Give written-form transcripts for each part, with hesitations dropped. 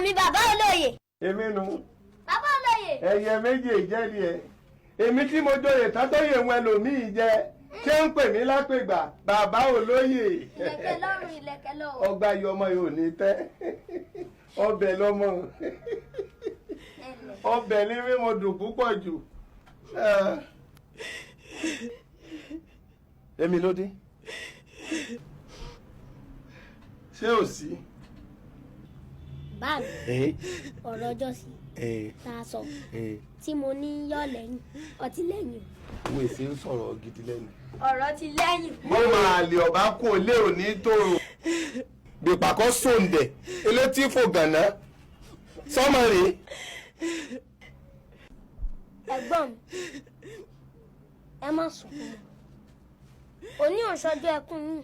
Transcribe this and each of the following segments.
mi bàbá olóyè. èmi nu. bàbá olóyè. ẹyẹ méjì ìjẹ́rìí ẹ èmi tí mo joyè tátọ́yè wọn ẹlòmíì jẹ ṣé ń pè mí lápègbà bàbá olóyè. ìlẹ̀kẹ̀ lọ́rùn ìlẹ̀kẹ̀ lọ́wọ́. ọgbà yìí ọmọ yìí ò ní tẹ́ ọbẹ̀ lọ́mọ ọbẹ̀ ní mímọ dùn púpọ̀ jù. èmi ló dé ṣé ò sí. báàmì ọ̀rọ̀ ọjọ́ sí tá a sọ tí mo ní yọ̀ lẹ́yìn ọtí lẹ́yìn. wo èsì ń sọ̀rọ̀ gidi lẹ́nu. ọ̀rọ̀ ti lẹ́yìn. mo máa lè ọba kó lé òní tòrò gbèpàkọ́ sóńdẹ̀ elétí fò gànà sọ́mọ rèé. ẹ̀gbọ́n mi ẹ má sunkún mọ́ òní òṣọjọ́ ẹkún yìí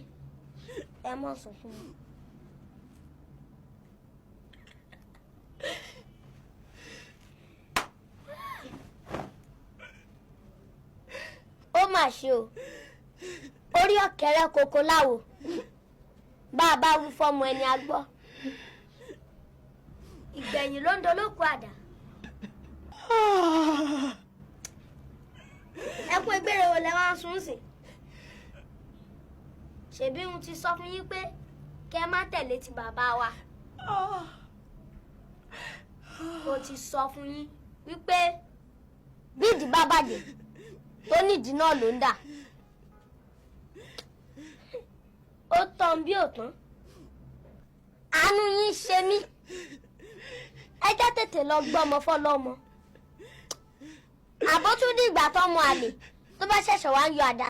ẹ má sunkún mọ́. ó mà ṣe o orí ọ̀kẹ́rẹ́ koko láwo bá a bá wí fọ́mọ ẹni a gbọ́ ìgbẹ̀yìn ló ń dolóko àdá. ẹkún egbére wo lẹ máa ń sun sí ṣebí n ti sọ fún yín pé kẹ má tẹ̀lé ti bàbá wa mo ti sọ fún yín wípé bí ìdí bá bàjẹ́ tó nídìí náà ló ń dà ó tán bí ò tán àánú yín ṣe mí ẹ jẹ́ tètè lọ gbọ́mọ fọlọ́mọ àbótúndì ìgbà tọ́mọ àlè tó bá ṣẹ̀ṣẹ̀ wá ń yọ àdá